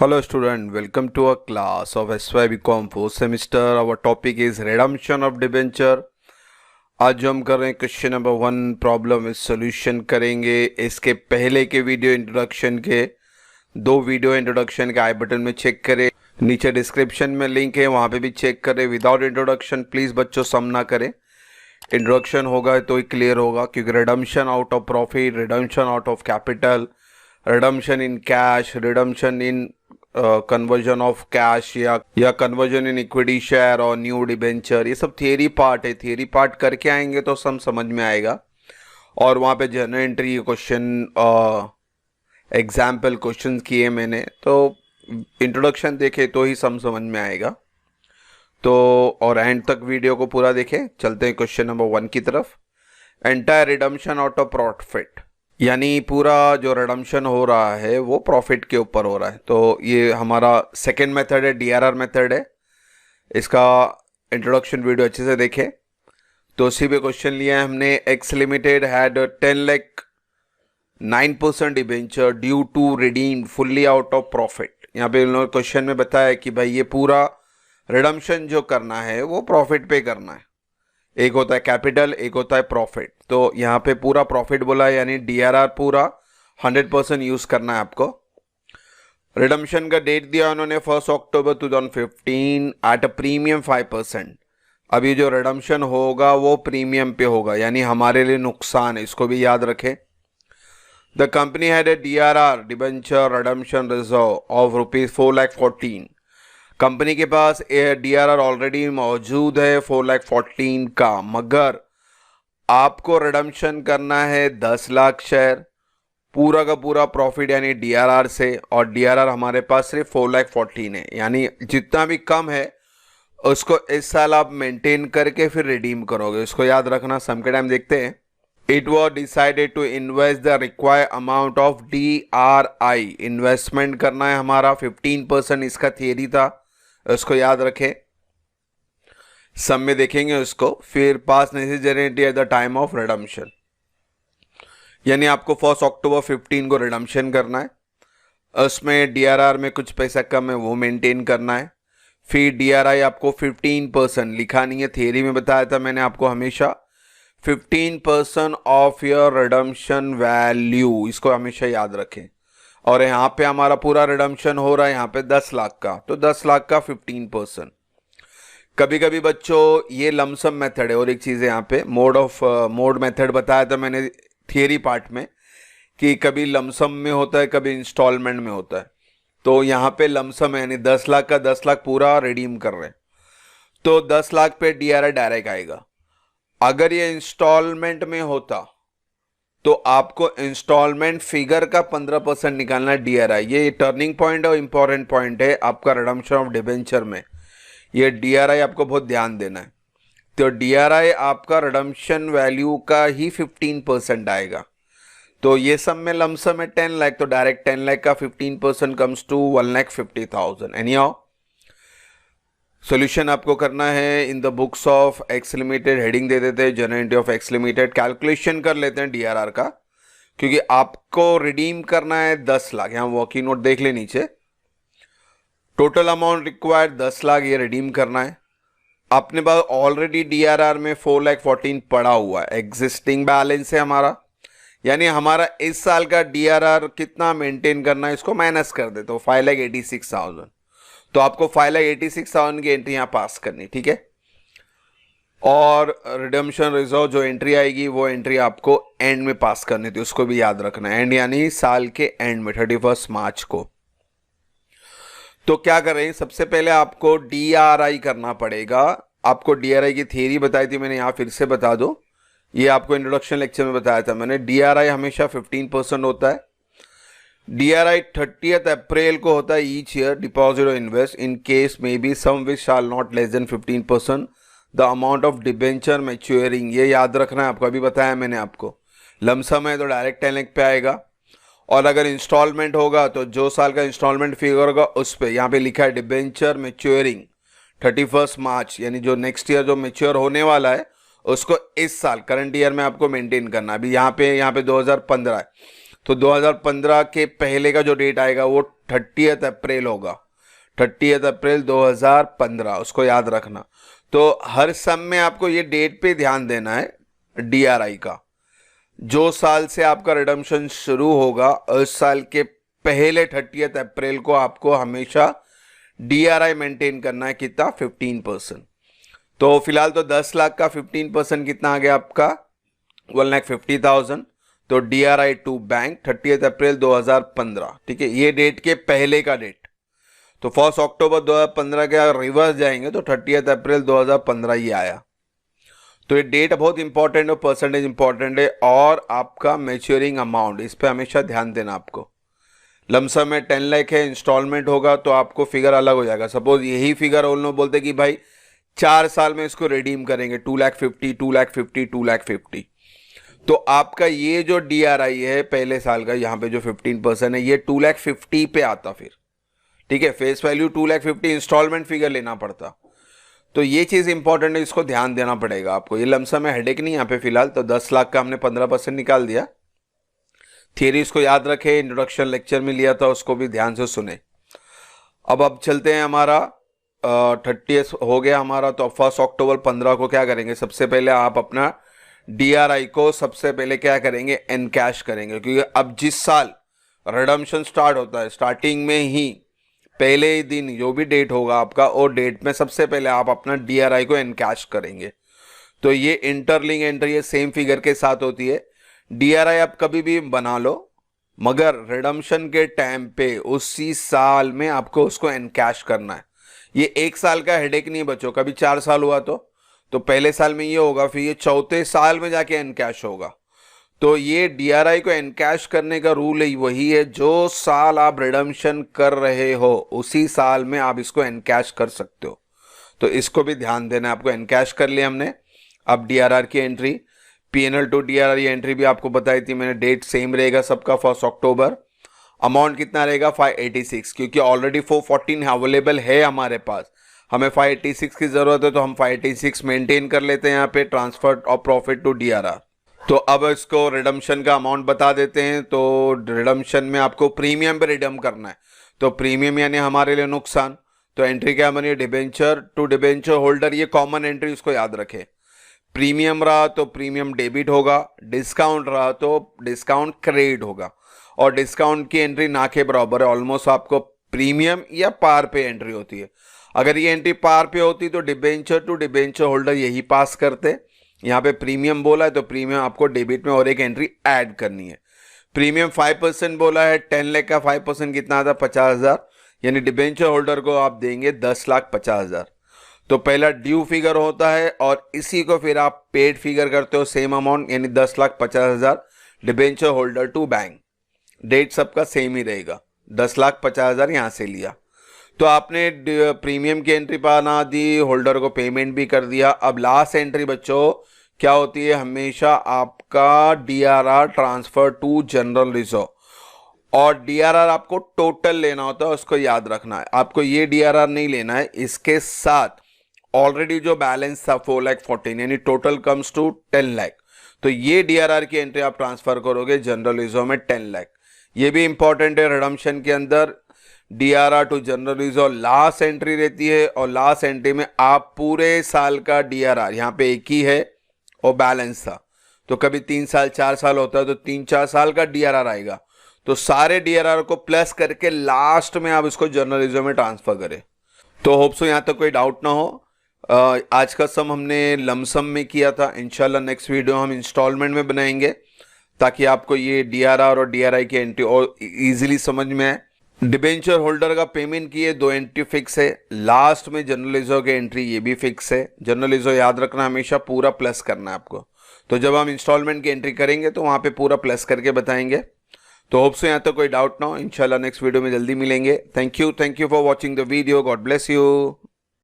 Hello student, welcome to a class of SY BCom 4th semester. Our topic is redemption of debenture. आज जो हम कर रहे हैं क्वेश्चन नंबर 1 प्रॉब्लम इस सॉल्यूशन करेंगे. इसके पहले के वीडियो इंट्रोडक्शन के 2 वीडियो इंट्रोडक्शन के आई बटन में चेक करें. नीचे डिस्क्रिप्शन में लिंक है, वहाँ पे भी चेक करें. विदाउट इंट्रोडक्शन प्लीज़ बच्चों सम ना करें. इंट्रोडक्शन होगा तो ही क्लियर होगा, क्योंकि redemption out of profit, redemption out of capital, redemption in cash, redemption in conversion of cash या कन्वर्जन इन इक्विटी शेयर और न्यू डिबेंचर, ये सब थियरी पार्ट है. थियरी पार्ट करके आएंगे तो सब समझ में आएगा. और वहाँ पे general entry question example question किए मैंने, तो इंट्रोडक्शन देखे तो ही सब समझ में आएगा. तो और एंड तक वीडियो को पूरा देखें. चलते हैं क्वेश्चन नंबर 1 की तरफ. Entire redemption out of profit, यानी पूरा जो रिडम्पशन हो रहा है वो प्रॉफिट के ऊपर हो रहा है. तो ये हमारा सेकेंड मेथड है, DRR मेथड है. इसका इंट्रोडक्शन वीडियो अच्छे से देखें. तो उसी पे क्वेश्चन लिया है हमने. X limited had 10 lakh 9% debenture due to redeem fully out of profit. यहाँ पे उन्होंने क्वेश्चन में बताया कि भाई ये पूरा रिडम्पशन जो करना है वो प्रॉफिट पे करना है. एक होता है कैपिटल, एक होता है प्रॉफिट. तो यहाँ पे पूरा प्रॉफिट बोला है, यानी DRR पूरा 100% यूज करना है आपको. रिडम्पशन का डेट दिया उन्होंने 1 अक्टूबर 2015 एट अ प्रीमियम 5%. अभी जो रिडम्पशन होगा वो प्रीमियम पे होगा, यानी हमारे लिए नुकसान है, इसको भी याद रखें. The company had a DRR debenture redemption reserve of ₹4,14,000. Company के पास DRR ऑलरेडी मौजूद है 4,14,000 का, मगर आपको रिडम्पशन करना है 10 लाख शेयर पूरा का पूरा प्रॉफिट यानी DRR से. और DRR हमारे पास सिर्फ 4,14,000 है, यानी जितना भी कम है उसको इस साल आप मेंटेन करके फिर रिडीम करोगे. इसको याद रखना. सम के टाइम देखते हैं. It was decided to invest the required amount of DRI. Investment करना है हमारा 15%, इसका थियरी था, उसको याद रखें. सम में देखेंगे उसको. फिर पास necessary at the time of redemption, यानी आपको 1 अक्टूबर 15 को रिडम्पशन करना है. उसमें DRR में कुछ पैसा कम है वो मेंटेन करना है. फिर DRI आपको 15% लिखा नहीं है, थियरी में बताया था मैंने आपको हमेशा 15% ऑफ योर रिडम्पशन वैल्यू, इसको हमेशा याद रखें. और यहाँ पे हमारा पूरा रिडम्पशन हो रहा है यहाँ पे 10 लाख का, तो 10 लाख का 15%. कभी कभी बच्चों ये लमसम मेथड है. और एक चीज़ है यहाँ पे, मोड मेथड बताया था मैंने थियरी पार्ट में कि कभी लमसम में होता है, कभी इंस्टॉलमेंट में होता है. तो यहाँ पे लमसम है, यानी 10 लाख का 10 लाख पूरा रिडीम कर रहे हैं, तो 10 लाख पे DRI डायरेक्ट आएगा. अगर ये इंस्टॉलमेंट में होता तो आपको इंस्टॉलमेंट फिगर का 15% निकालना है DRI. ये टर्निंग पॉइंट और इंपॉर्टेंट पॉइंट है आपका रिडम्पशन ऑफ डिबेंचर में. ये DRI आपको बहुत ध्यान देना है. तो DRI आपका रिडम्पशन वैल्यू का ही 15% आएगा. तो ये सब में लमसम है 10 लाख, तो डायरेक्ट 10 लाख का 15% comes to 1,50,000. Anyhow solution आपको करना है in the books of X limited. Heading दे देते हैं general entry of X limited. Calculation कर लेते हैं DRR का, क्योंकि आपको रिडीम करना है 10 लाख. यहाँ वर्किंग नोट देख ले नीचे. टोटल अमाउंट रिक्वायर्ड 10 लाख, ये रिडीम करना है. अपने पास ऑलरेडी DRR में 4,14,000 पड़ा हुआ है, एग्जिस्टिंग बैलेंस है हमारा. यानी हमारा इस साल का DRR कितना मेंटेन करना है, इसको माइनस कर दे तो 5,86,000. तो आपको 5,86,000 की एंट्री यहाँ पास करनी, ठीक है. और रिडम्पशन रिजर्व जो एंट्री आएगी वो एंट्री आपको एंड में पास करनी थी, उसको भी याद रखना है. एंड यानी साल के एंड में 31 मार्च को. तो क्या करें, सबसे पहले आपको DRI करना पड़ेगा. आपको DRI की थियरी बताई थी मैंने, यहाँ फिर से बता दो. ये आपको इंट्रोडक्शन लेक्चर में बताया था मैंने. DRI हमेशा 15% होता है. DRI 30th अप्रैल को होता है ईच ईयर. डिपॉजिट और invest in case may be some which shall not less than 15% the amount of debenture maturing. ये याद रखना है आपको, अभी बताया मैंने आपको. लमसम है तो डायरेक्ट 10 लाख पे आएगा. और अगर इंस्टॉलमेंट होगा तो जो साल का इंस्टॉलमेंट फिगर होगा उस पर यहाँ पे लिखा है डिबेंचर मैच्योरिंग 31 मार्च, यानी जो नेक्स्ट ईयर जो मैच्योर होने वाला है उसको इस साल करंट ईयर में आपको मेंटेन करना. अभी यहाँ पे 2015 है, तो 2015 के पहले का जो डेट आएगा वो 30 अप्रैल होगा, 30 अप्रैल 2015, उसको याद रखना। तो हर सम में आपको ये डेट पे ध्यान देना है DRI का। जो साल से आपका रिडम्पशन शुरू होगा उस साल के पहले 30 अप्रैल को आपको हमेशा DRI मेंटेन करना है। कितना? 15%। तो फिलहाल तो 10 लाख का 15% कितना आ गया आपका? 1,50,000। तो DRI टू बैंक 30 अप्रैल 2015, ठीक है, ये डेट के पहले का डेट। तो 1 अक्टूबर 2015 के अगर रिवर्स जाएंगे तो 30 अप्रैल 2015 ही आया। तो ये डेट बहुत इंपॉर्टेंट है, परसेंटेज इंपॉर्टेंट है, और आपका मैच्योरिंग अमाउंट, इस पे हमेशा ध्यान देना आपको। लमसम में 10 लाख है, इंस्टॉलमेंट होगा तो आपको फिगर अलग हो जाएगा। सपोज यही फिगर उन लोग बोलते कि भाई 4 साल में इसको रिडीम करेंगे, 2,50,000, 2,50,000, 2,50,000, तो आपका ये जो DRI है पहले साल का, यहाँ पे जो 15% है, ये 2,50,000 पे आता फिर, ठीक है। फेस वैल्यू 2,50,000, इंस्टॉलमेंट फिगर लेना पड़ता। तो ये चीज़ इंपॉर्टेंट है, इसको ध्यान देना पड़ेगा आपको। ये लमसम है, हेडेक नहीं यहाँ पे फिलहाल। तो 10 लाख का हमने 15% निकाल दिया। थियरी इसको याद रखे, इंट्रोडक्शन लेक्चर में लिया था, उसको भी ध्यान से सुने। अब चलते हैं, हमारा 30 हो गया हमारा। तो 1 अक्टूबर 15 को क्या करेंगे? सबसे पहले आप अपना DRI को सबसे पहले क्या करेंगे? एनकैश करेंगे, क्योंकि अब जिस साल रिडम्पशन स्टार्ट होता है, स्टार्टिंग में ही पहले ही दिन जो भी डेट होगा आपका, और डेट में सबसे पहले आप अपना DRI को एनकैश करेंगे। तो ये इंटरलिंक एंट्री है, सेम फिगर के साथ होती है। DRI आप कभी भी बना लो, मगर रिडम्पशन के टाइम पे उसी साल में आपको उसको एनकैश करना है। ये 1 साल का हेडेक नहीं बच्चों, कभी 4 साल हुआ तो पहले साल में ये होगा, फिर ये चौथे साल में जाके एनकैश होगा। तो ये DRI को एनकैश करने का रूल ही वही है, जो साल आप रिडम्पशन कर रहे हो उसी साल में आप इसको एनकैश कर सकते हो। तो इसको भी ध्यान देना है आपको। एनकैश कर लिया हमने। अब DRR की entry, PNL to DRR entry भी आपको बताई थी मैंने, डेट सेम रहेगा सबका, 1 अक्टूबर। अमाउंट कितना रहेगा? 586, क्योंकि ऑलरेडी 414 अवेलेबल है हमारे पास, हमें 586 की जरूरत है, तो हम 586 मेंटेन कर लेते हैं यहाँ पे, transfer of profit to DRR। तो अब इसको रिडम्पशन का अमाउंट बता देते हैं। तो रिडम्पशन में आपको प्रीमियम पे रिडम करना है, तो प्रीमियम यानी हमारे लिए नुकसान। तो एंट्री क्या बनी? डिबेंचर टू डिबेंचर होल्डर, ये कॉमन एंट्री, उसको याद रखें। प्रीमियम रहा तो प्रीमियम डेबिट होगा, डिस्काउंट रहा तो डिस्काउंट क्रेडिट होगा, और डिस्काउंट की एंट्री ना के बराबर है। ऑलमोस्ट आपको प्रीमियम या पार पे एंट्री होती है। अगर ये एंट्री पार पे होती तो डिबेंचर टू डिबेंचर होल्डर यही पास करते। यहाँ पे प्रीमियम बोला है तो प्रीमियम आपको डेबिट में और एक एंट्री ऐड करनी है। प्रीमियम 5% बोला है, 10 लाख का 5% कितना आता? 50,000, यानी डिबेंचर होल्डर को आप देंगे 10,50,000। तो पहला ड्यू फिगर होता है, और इसी को फिर आप पेड फिगर करते हो, सेम अमाउंट, यानी 10,50,000 debenture holder to bank. Date सबका सेम ही रहेगा, 10,50,000 यहां से लिया। तो आपने प्रीमियम की एंट्री बना दी, होल्डर को पेमेंट भी कर दिया। अब लास्ट एंट्री बच्चों क्या होती है? हमेशा आपका DRR transfer to general reserve, और DRR आपको टोटल लेना होता है, उसको याद रखना है। आपको ये DRR नहीं लेना है, इसके साथ ऑलरेडी जो बैलेंस था 4,14,000, यानी टोटल कम्स टू 10 लाख। तो ये DRR की एंट्री आप ट्रांसफर करोगे जनरल रिजर्व में 10 लाख। ये भी इंपॉर्टेंट है, रिडम्पशन के अंदर DRR to general reserve last entry रहती है, और लास्ट एंट्री में आप पूरे साल का DRR, यहाँ पे एक ही है और बैलेंस था, तो कभी 3 साल 4 साल होता है तो 3-4 साल का DRR आएगा। तो सारे DRR को प्लस करके लास्ट में आप इसको जनरल रिजर्व में ट्रांसफर करें। तो होप सो यहाँ तक कोई डाउट ना हो। आज का सम हमने लमसम में किया था, इंशाल्लाह नेक्स्ट वीडियो हम इंस्टॉलमेंट में बनाएंगे, ताकि आपको ये DRR और DRI की एंट्री और इजीली समझ में आए। डिबेंचर होल्डर का पेमेंट किए 2 एंट्री फिक्स है, लास्ट में जनरल रिजर्व की एंट्री ये भी फिक्स है। जनरल रिजर्व याद रखना, हमेशा पूरा प्लस करना है आपको। तो जब हम इंस्टॉलमेंट की एंट्री करेंगे तो वहां पे पूरा प्लस करके बताएंगे। तो होप सो यहाँ तक कोई डाउट ना हो। इंशाल्लाह नेक्स्ट वीडियो में जल्दी मिलेंगे। Thank you for watching the video. God bless you.